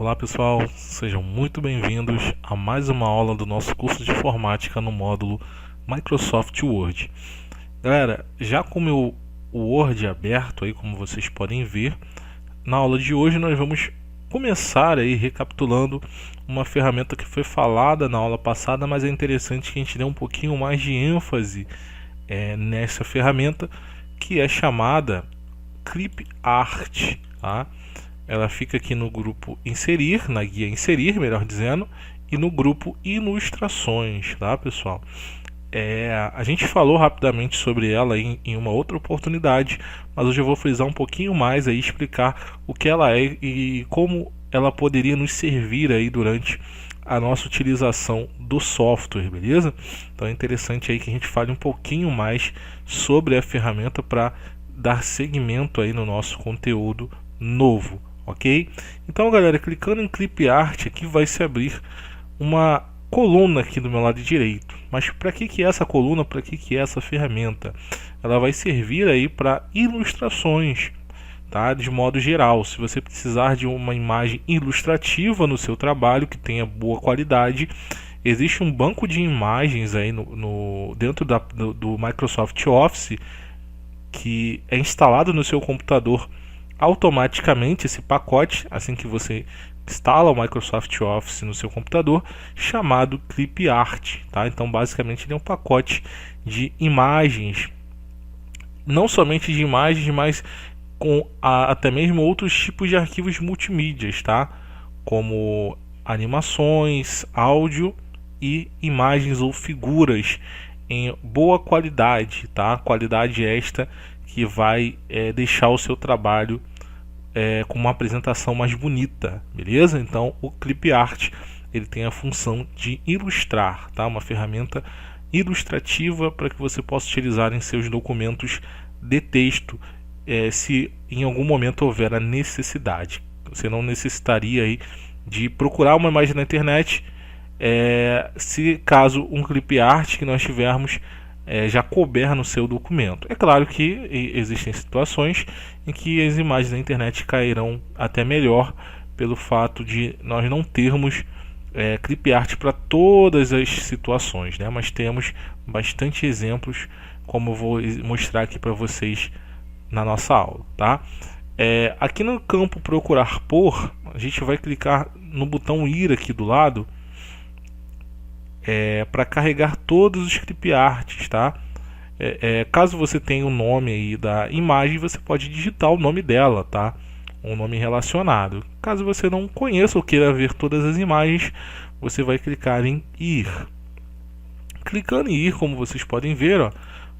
Olá pessoal, sejam muito bem-vindos a mais uma aula do nosso curso de informática no módulo Microsoft Word. Galera, já com o Word aberto aí, como vocês podem ver, na aula de hoje nós vamos começar aí recapitulando uma ferramenta que foi falada na aula passada, mas é interessante que a gente dê um pouquinho mais de ênfase nessa ferramenta, que é chamada ClipArt, tá? Ela fica aqui no grupo Inserir, na guia Inserir, melhor dizendo, e no grupo Ilustrações, tá, pessoal? A gente falou rapidamente sobre ela em uma outra oportunidade, mas hoje eu vou frisar um pouquinho mais aí, explicar o que ela é e como ela poderia nos servir aí durante a nossa utilização do software, beleza? Então é interessante aí que a gente fale um pouquinho mais sobre a ferramenta para dar seguimento aí no nosso conteúdo novo. Ok? Então, galera, clicando em ClipArt aqui vai se abrir uma coluna aqui do meu lado direito. Mas para que é essa coluna? Para que é essa ferramenta? Ela vai servir aí para ilustrações, tá? De modo geral. Se você precisar de uma imagem ilustrativa no seu trabalho que tenha boa qualidade, existe um banco de imagens aí dentro do Microsoft Office que é instalado no seu computador automaticamente, esse pacote, assim que você instala o Microsoft Office no seu computador, chamado ClipArt, tá? Então basicamente ele é um pacote de imagens, não somente de imagens, mas com até mesmo outros tipos de arquivos multimídias, tá? Como animações, áudio e imagens ou figuras em boa qualidade, tá? Qualidade esta que vai deixar o seu trabalho com uma apresentação mais bonita, beleza? Então o ClipArt ele tem a função de ilustrar, tá? Uma ferramenta ilustrativa para que você possa utilizar em seus documentos de texto, se em algum momento houver a necessidade. Você não necessitaria aí de procurar uma imagem na internet, se caso um ClipArt que nós tivermos já couber no seu documento. É claro que existem situações em que as imagens da internet cairão até melhor pelo fato de nós não termos ClipArt para todas as situações, né? Mas temos bastante exemplos, como eu vou mostrar aqui para vocês na nossa aula, tá? Aqui no campo procurar por, a gente vai clicar no botão ir aqui do lado, para carregar todos os ClipArts, tá? Caso você tenha o nome aí da imagem, você pode digitar o nome dela, tá? Um nome relacionado. Caso você não conheça ou queira ver todas as imagens, você vai clicar em ir. Clicando em ir, como vocês podem ver, ó,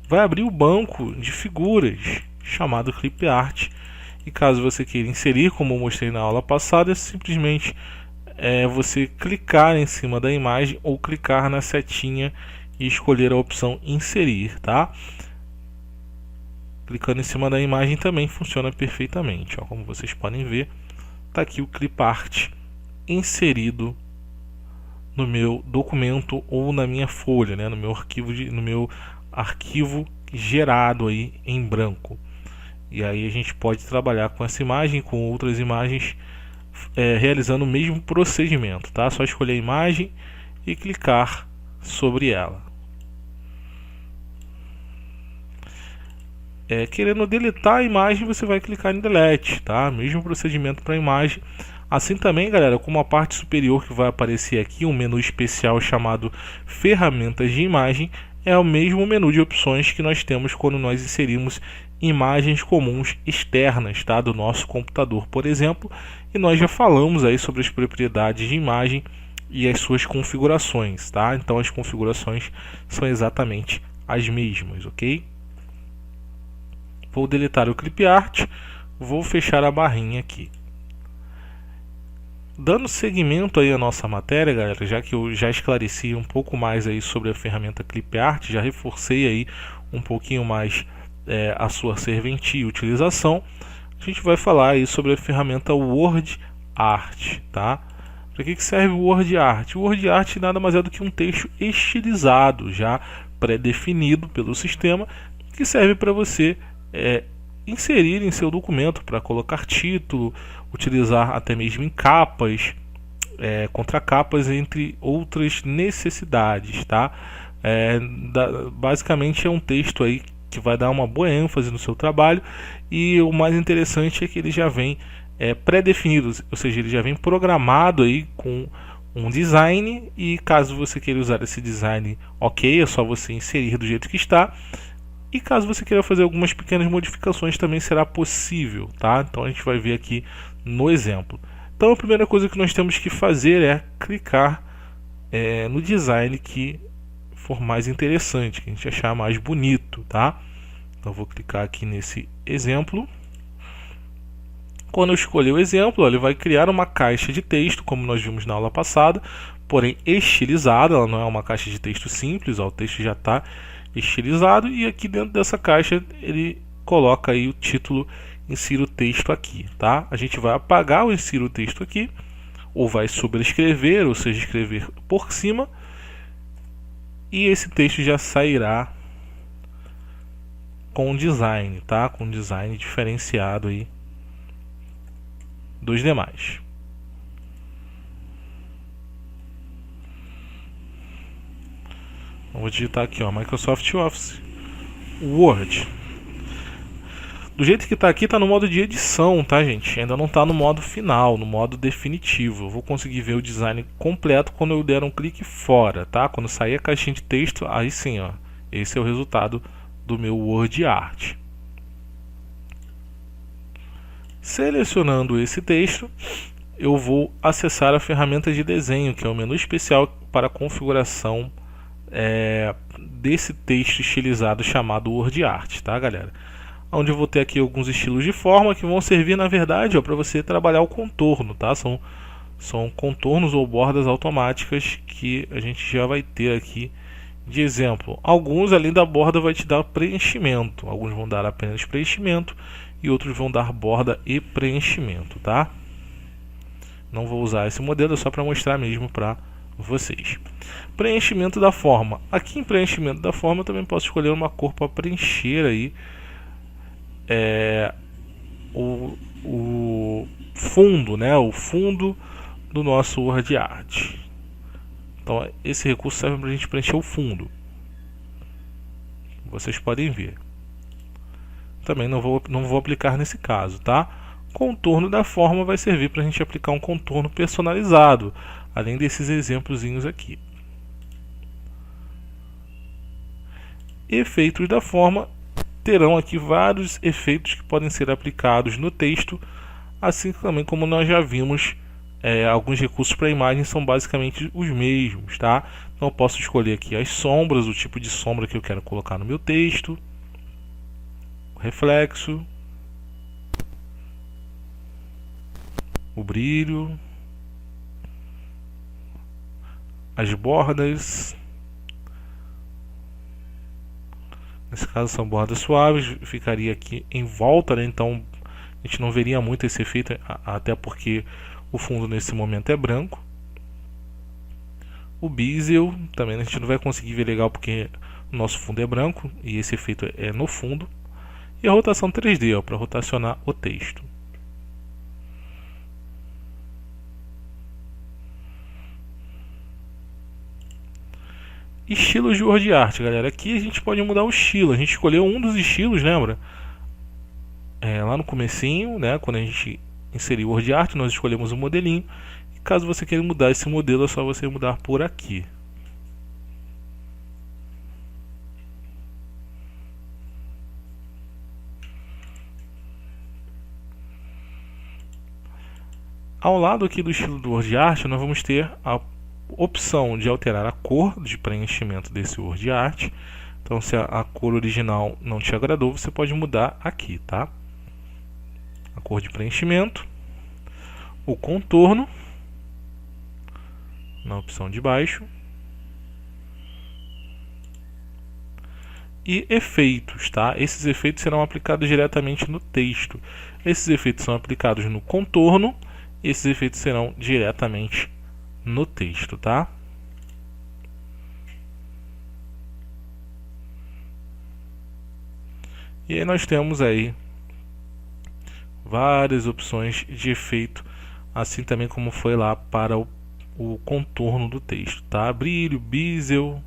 vai abrir o banco de figuras chamado ClipArt. E caso você queira inserir, como eu mostrei na aula passada, é simplesmente você clicar em cima da imagem ou clicar na setinha e escolher a opção inserir, tá? Clicando em cima da imagem também funciona perfeitamente, ó, como vocês podem ver, tá aqui o ClipArt inserido no meu documento ou na minha folha, né, no meu arquivo gerado aí em branco. E aí a gente pode trabalhar com essa imagem, com outras imagens, realizando o mesmo procedimento, tá? Só escolher a imagem e clicar sobre ela. Querendo deletar a imagem, você vai clicar em delete, tá? Mesmo procedimento para a imagem. Assim também, galera, como a parte superior que vai aparecer aqui, um menu especial chamado ferramentas de imagem, é o mesmo menu de opções que nós temos quando nós inserimos imagens comuns externas, tá? Do nosso computador, por exemplo, e nós já falamos aí sobre as propriedades de imagem e as suas configurações, tá? Então as configurações são exatamente as mesmas, ok? Vou deletar o ClipArt, vou fechar a barrinha aqui. Dando seguimento aí à nossa matéria, galera, já que eu já esclareci um pouco mais aí sobre a ferramenta ClipArt, já reforcei aí um pouquinho mais a sua serventia e utilização, a gente vai falar aí sobre a ferramenta WordArt, tá? Para que serve o WordArt? O WordArt nada mais é do que um texto estilizado, já pré-definido pelo sistema, que serve para você inserir em seu documento para colocar título, utilizar até mesmo em capas, contracapas, entre outras necessidades, tá? Basicamente é um texto aí que vai dar uma boa ênfase no seu trabalho, e o mais interessante é que ele já vem pré-definido, ou seja, ele já vem programado aí com um design, e caso você queira usar esse design, ok, é só você inserir do jeito que está, e caso você queira fazer algumas pequenas modificações também será possível, tá? Então a gente vai ver aqui no exemplo. Então a primeira coisa que nós temos que fazer é clicar no design que for mais interessante, que a gente achar mais bonito, tá? Então vou clicar aqui nesse exemplo. Quando eu escolher o exemplo, ele vai criar uma caixa de texto, como nós vimos na aula passada, porém estilizada. Ela não é uma caixa de texto simples, o texto já está estilizado, e aqui dentro dessa caixa ele coloca aí o título insira o texto aqui, tá? A gente vai apagar o insira o texto aqui, ou vai sobrescrever, ou seja, escrever por cima, e esse texto já sairá com design, tá? Com design diferenciado aí dos demais. Vou digitar aqui, ó, Microsoft Office Word. Do jeito que está aqui, está no modo de edição, tá, gente? Ainda não está no modo final, no modo definitivo. Eu vou conseguir ver o design completo quando eu der um clique fora, tá? Quando sair a caixinha de texto, aí sim, ó, esse é o resultado do meu Word Art. Selecionando esse texto, eu vou acessar a ferramenta de desenho, que é o menu especial para a configuração desse texto estilizado chamado Word Art, tá, galera? Onde eu vou ter aqui alguns estilos de forma que vão servir, na verdade, para você trabalhar o contorno, tá? São contornos ou bordas automáticas que a gente já vai ter aqui de exemplo. Alguns, além da borda, vai te dar preenchimento. Alguns vão dar apenas preenchimento e outros vão dar borda e preenchimento, tá? Não vou usar esse modelo, é só para mostrar mesmo para vocês. Preenchimento da forma. Aqui em preenchimento da forma eu também posso escolher uma cor para preencher aí o fundo, né? O fundo do nosso Word Art. Então esse recurso serve para a gente preencher o fundo. Vocês podem ver. Também não vou aplicar nesse caso, tá? Contorno da forma vai servir para a gente aplicar um contorno personalizado, além desses exemplozinhos aqui. Efeitos da forma terão aqui vários efeitos que podem ser aplicados no texto, assim também como nós já vimos, alguns recursos para a imagem são basicamente os mesmos, tá? Então eu posso escolher aqui as sombras, o tipo de sombra que eu quero colocar no meu texto, o reflexo, o brilho, as bordas. Nesse caso são bordas suaves, ficaria aqui em volta, né? Então a gente não veria muito esse efeito, até porque o fundo nesse momento é branco. O bezel também a gente não vai conseguir ver legal porque o nosso fundo é branco e esse efeito é no fundo. E a rotação 3D, para rotacionar o texto. Estilos de Word Art, galera. Aqui a gente pode mudar o estilo. A gente escolheu um dos estilos, lembra? Lá no comecinho, né? Quando a gente inseriu o Word Art, nós escolhemos um modelinho. E caso você queira mudar esse modelo, é só você mudar por aqui. Ao lado aqui do estilo do Word Art, nós vamos ter a opção de alterar a cor de preenchimento desse Word Art. Então, se a cor original não te agradou, você pode mudar aqui, tá? A cor de preenchimento, o contorno, na opção de baixo, e efeitos, tá? Esses efeitos serão aplicados diretamente no texto. Esses efeitos são aplicados no contorno, e esses efeitos serão diretamente no texto, tá? E aí nós temos aí várias opções de efeito, assim também como foi lá para o contorno do texto, tá? Brilho, bezel,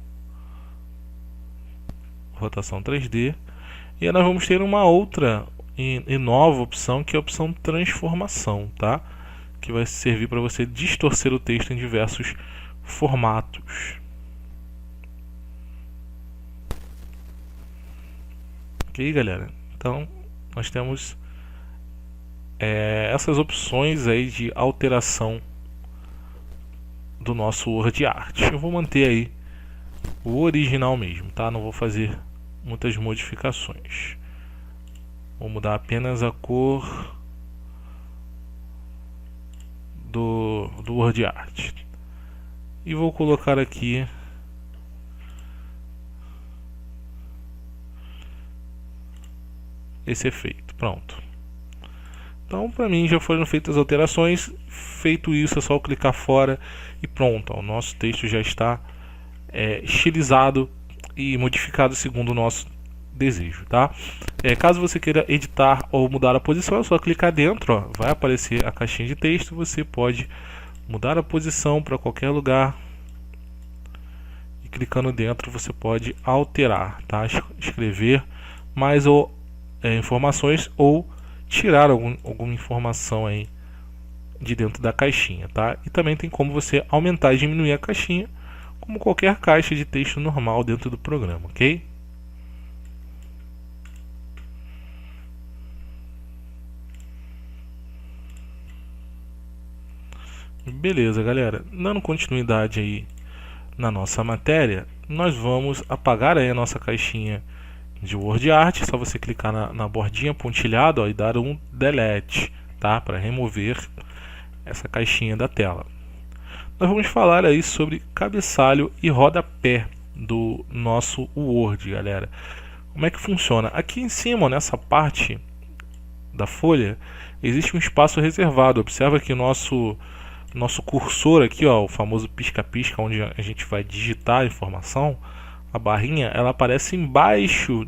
rotação 3D. E aí nós vamos ter uma outra e nova opção, que é a opção transformação, tá? Que vai servir para você distorcer o texto em diversos formatos. Ok, galera? Então nós temos essas opções aí de alteração do nosso Word Art. Eu vou manter aí o original mesmo, tá? Não vou fazer muitas modificações. Vou mudar apenas a cor do Word Art. E vou colocar aqui esse efeito. Pronto. Então, para mim, já foram feitas as alterações. Feito isso, é só clicar fora e pronto. Ó, o nosso texto já está estilizado e modificado segundo o nosso desejo, tá? Caso você queira editar ou mudar a posição, é só clicar dentro, ó, vai aparecer a caixinha de texto. Você pode mudar a posição para qualquer lugar e clicando dentro você pode alterar, tá? Escrever mais informações ou tirar alguma informação aí de dentro da caixinha, tá? E também tem como você aumentar e diminuir a caixinha, como qualquer caixa de texto normal dentro do programa, ok? Beleza, galera. Dando continuidade aí na nossa matéria, nós vamos apagar aí a nossa caixinha de Word Art. É só você clicar na bordinha pontilhada, ó, e dar um delete, tá? Para remover essa caixinha da tela. Nós vamos falar aí sobre cabeçalho e rodapé do nosso Word, galera. Como é que funciona? Aqui em cima, nessa parte da folha, existe um espaço reservado. Observa que o nosso cursor aqui, ó, o famoso pisca-pisca, onde a gente vai digitar a informação, a barrinha, ela aparece embaixo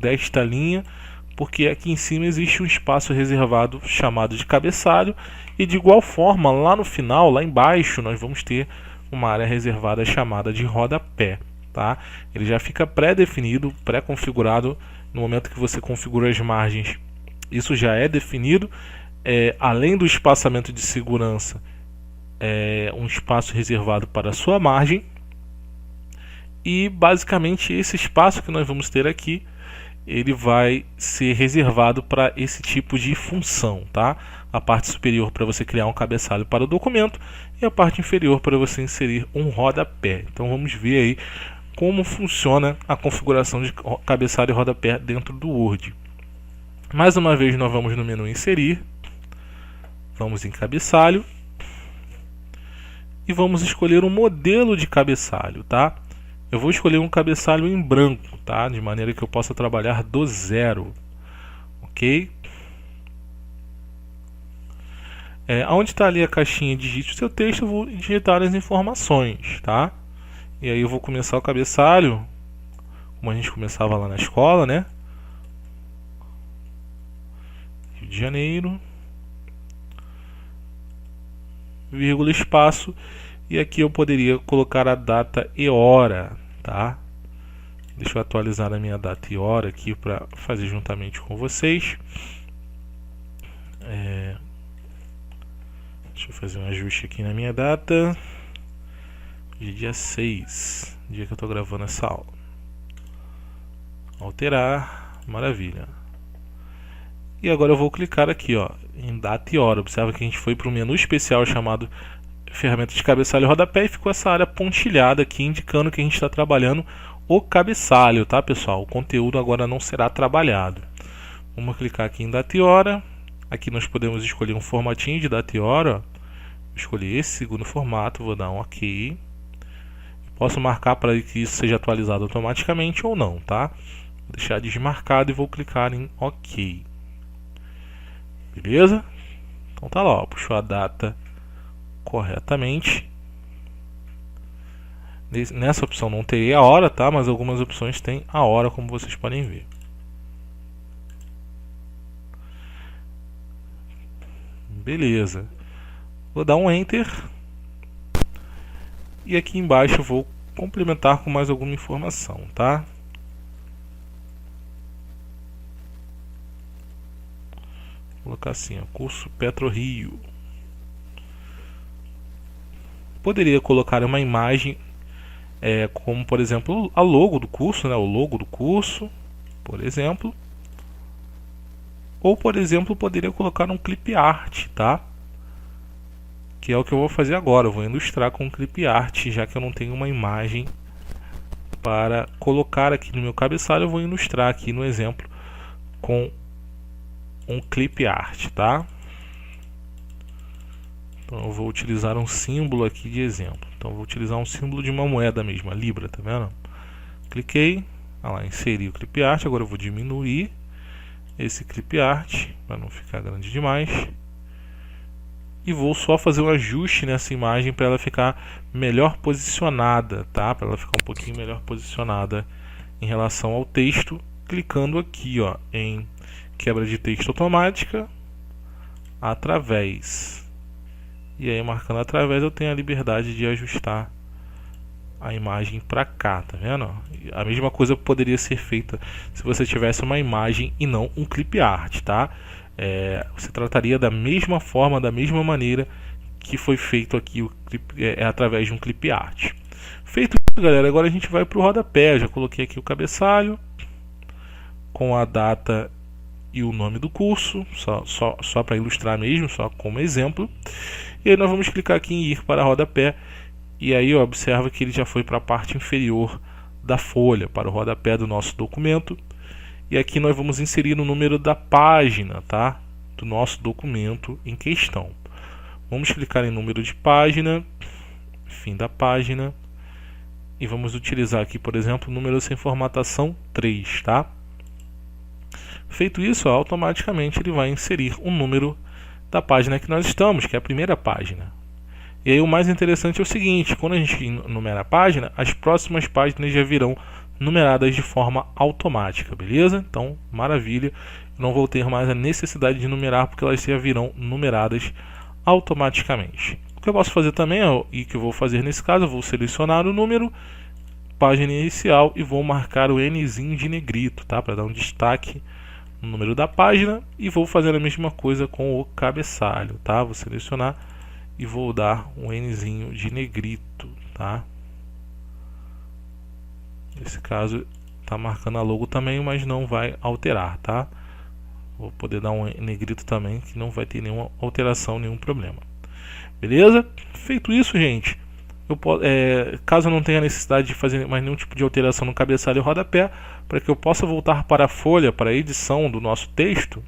desta linha, porque aqui em cima existe um espaço reservado chamado de cabeçalho, e de igual forma, lá no final, lá embaixo, nós vamos ter uma área reservada chamada de rodapé, tá? Ele já fica pré-definido, pré-configurado no momento que você configura as margens. Isso já é definido, além do espaçamento de segurança, um espaço reservado para a sua margem. E basicamente esse espaço que nós vamos ter aqui, ele vai ser reservado para esse tipo de função, tá? A parte superior para você criar um cabeçalho para o documento e a parte inferior para você inserir um rodapé. Então vamos ver aí como funciona a configuração de cabeçalho e rodapé dentro do Word. Mais uma vez nós vamos no menu inserir, vamos em cabeçalho e vamos escolher um modelo de cabeçalho, tá? Eu vou escolher um cabeçalho em branco, tá? De maneira que eu possa trabalhar do zero, ok? Onde está ali a caixinha digite o seu texto, eu vou digitar as informações, tá? E aí eu vou começar o cabeçalho, como a gente começava lá na escola, né? Rio de Janeiro, vírgula, espaço, e aqui eu poderia colocar a data e hora, tá? Deixa eu atualizar a minha data e hora aqui para fazer juntamente com vocês. Deixa eu fazer um ajuste aqui na minha data. De dia 6, dia que eu estou gravando essa aula. Alterar, maravilha. E agora eu vou clicar aqui, ó, em data e hora. Observa que a gente foi para um menu especial chamado ferramenta de cabeçalho e rodapé e ficou essa área pontilhada aqui indicando que a gente está trabalhando o cabeçalho, tá, pessoal? O conteúdo agora não será trabalhado. Vamos clicar aqui em data e hora. Aqui nós podemos escolher um formatinho de data e hora. Vou escolher esse segundo formato, vou dar um OK. Posso marcar para que isso seja atualizado automaticamente ou não, tá? Vou deixar desmarcado e vou clicar em OK. Beleza? Então tá lá, ó, puxou a data corretamente. Nessa opção não teria a hora, tá? Mas algumas opções têm a hora, como vocês podem ver. Beleza. Vou dar um Enter. E aqui embaixo eu vou complementar com mais alguma informação, tá? Vou colocar assim, ó, curso PetroRio. Poderia colocar uma imagem, como por exemplo a logo do curso, né? O logo do curso, por exemplo. Ou por exemplo, poderia colocar um clip art, tá? Que é o que eu vou fazer agora. Eu vou ilustrar com um clip art, já que eu não tenho uma imagem para colocar aqui no meu cabeçalho. Eu vou ilustrar aqui no exemplo com um clip art, tá? Então eu vou utilizar um símbolo aqui de exemplo. Então eu vou utilizar um símbolo de uma moeda mesmo, a Libra, tá vendo? Cliquei, lá, inseri o clip art. Agora eu vou diminuir esse clip art para não ficar grande demais. E vou só fazer um ajuste nessa imagem para ela ficar melhor posicionada, tá? Para ela ficar um pouquinho melhor posicionada em relação ao texto, clicando aqui, ó, em quebra de texto automática, através. E aí, marcando através, eu tenho a liberdade de ajustar a imagem para cá, tá vendo? A mesma coisa poderia ser feita se você tivesse uma imagem e não um clip art, tá? Você trataria da mesma forma, da mesma maneira que foi feito aqui o clip, através de um clip art. Feito isso, galera, agora a gente vai para o rodapé. Eu já coloquei aqui o cabeçalho com a data e o nome do curso, só para ilustrar mesmo, só como exemplo. E aí nós vamos clicar aqui em ir para rodapé. E aí observa que ele já foi para a parte inferior da folha, para o rodapé do nosso documento. E aqui nós vamos inserir o número da página, tá? Do nosso documento em questão. Vamos clicar em número de página, fim da página. E vamos utilizar aqui, por exemplo, o número sem formatação 3, tá? Feito isso, automaticamente ele vai inserir o número da página que nós estamos, que é a primeira página. E aí o mais interessante é o seguinte: quando a gente numera a página, as próximas páginas já virão numeradas de forma automática, beleza? Então, maravilha. Eu não vou ter mais a necessidade de numerar, porque elas já virão numeradas automaticamente. O que eu posso fazer também, e que eu vou fazer nesse caso, eu vou selecionar o número, página inicial, e vou marcar o Nzinho de negrito, tá? Para dar um destaque no número da página. E vou fazer a mesma coisa com o cabeçalho, tá? Vou selecionar e vou dar um Nzinho de negrito, tá? Nesse caso está marcando a logo também, mas não vai alterar, tá? Vou poder dar um negrito também, que não vai ter nenhuma alteração, nenhum problema. Beleza? Feito isso, gente, caso eu não tenha necessidade de fazer mais nenhum tipo de alteração no cabeçalho e rodapé, para que eu possa voltar para a folha, para a edição do nosso texto,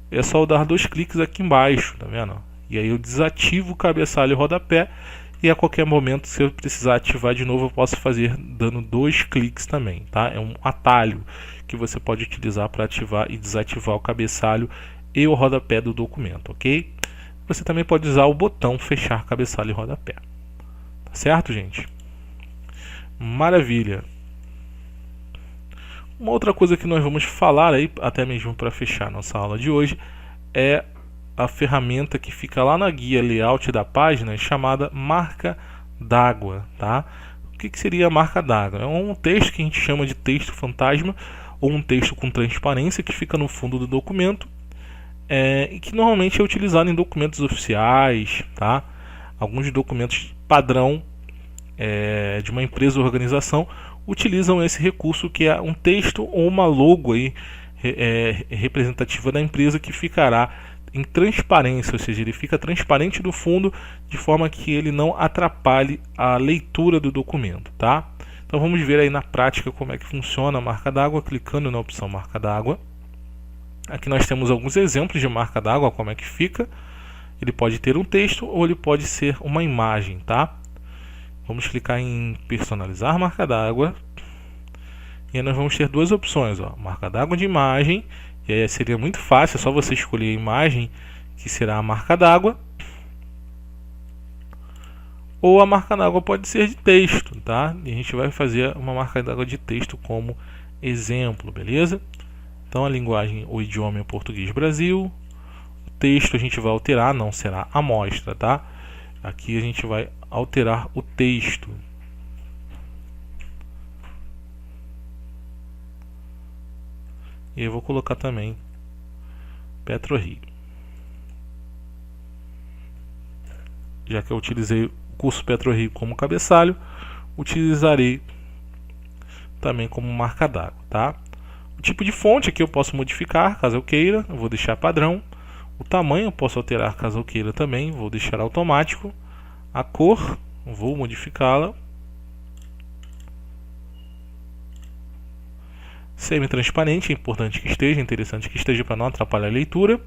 é só eu dar 2 cliques aqui embaixo, tá vendo? E aí eu desativo o cabeçalho e rodapé. E a qualquer momento, se eu precisar ativar de novo, eu posso fazer dando 2 cliques também, tá? É um atalho que você pode utilizar para ativar e desativar o cabeçalho e o rodapé do documento, ok? Você também pode usar o botão fechar cabeçalho e rodapé. Tá certo, gente? Maravilha! Uma outra coisa que nós vamos falar aí, até mesmo para fechar nossa aula de hoje, é a ferramenta que fica lá na guia layout da página, chamada marca d'água, tá? O que seria a marca d'água? É um texto que a gente chama de texto fantasma, ou um texto com transparência, que fica no fundo do documento, e que normalmente é utilizado em documentos oficiais, tá? Alguns documentos padrão de uma empresa ou organização utilizam esse recurso, que é um texto ou uma logo aí, representativa da empresa, que ficará em transparência, ou seja, ele fica transparente do fundo, de forma que ele não atrapalhe a leitura do documento, tá? Então vamos ver aí na prática como é que funciona a marca d'água, clicando na opção marca d'água. Aqui nós temos alguns exemplos de marca d'água, como é que fica. Ele pode ter um texto ou ele pode ser uma imagem, tá? Vamos clicar em personalizar marca d'água. E aí nós vamos ter 2 opções, ó, marca d'água de imagem. E aí seria muito fácil, é só você escolher a imagem, que será a marca d'água. Ou a marca d'água pode ser de texto, tá? E a gente vai fazer uma marca d'água de texto como exemplo, beleza? Então a linguagem, o idioma é português Brasil. O texto a gente vai alterar, não será amostra, tá? Aqui a gente vai alterar o texto. E eu vou colocar também PetroRio. Já que eu utilizei o curso PetroRio como cabeçalho, utilizarei também como marca d'água, tá? O tipo de fonte aqui eu posso modificar caso eu queira, eu vou deixar padrão. O tamanho eu posso alterar caso eu queira também, vou deixar automático. A cor, vou modificá-la. Semi-transparente, é importante que esteja, interessante que esteja para não atrapalhar a leitura.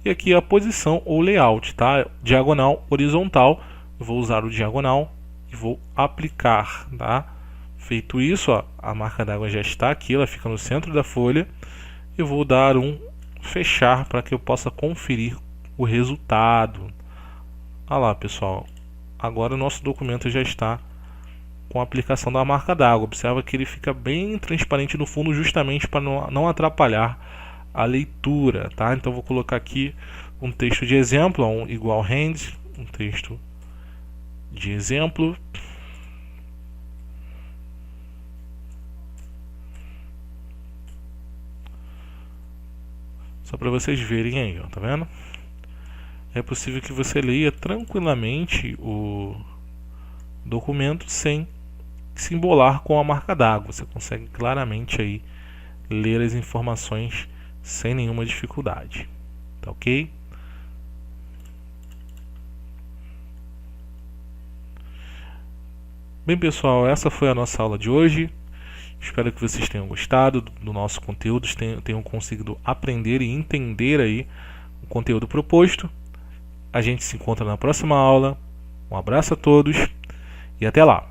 E aqui a posição ou layout, tá? Diagonal, horizontal, eu vou usar o diagonal e vou aplicar, tá? Feito isso, ó, a marca d'água já está aqui, ela fica no centro da folha. Eu vou dar um fechar para que eu possa conferir o resultado. Olha lá, pessoal, agora o nosso documento já está com a aplicação da marca d'água. Observa que ele fica bem transparente no fundo, justamente para não atrapalhar a leitura, tá? Então vou colocar aqui um texto de exemplo, um igual hand, um texto de exemplo. Só para vocês verem aí, ó, tá vendo? É possível que você leia tranquilamente o documento sem se embolar com a marca d'água. Você consegue claramente aí ler as informações sem nenhuma dificuldade, tá ok? Bem, pessoal, essa foi a nossa aula de hoje. Espero que vocês tenham gostado do nosso conteúdo, tenham conseguido aprender e entender aí o conteúdo proposto. A gente se encontra na próxima aula. Um abraço a todos e até lá!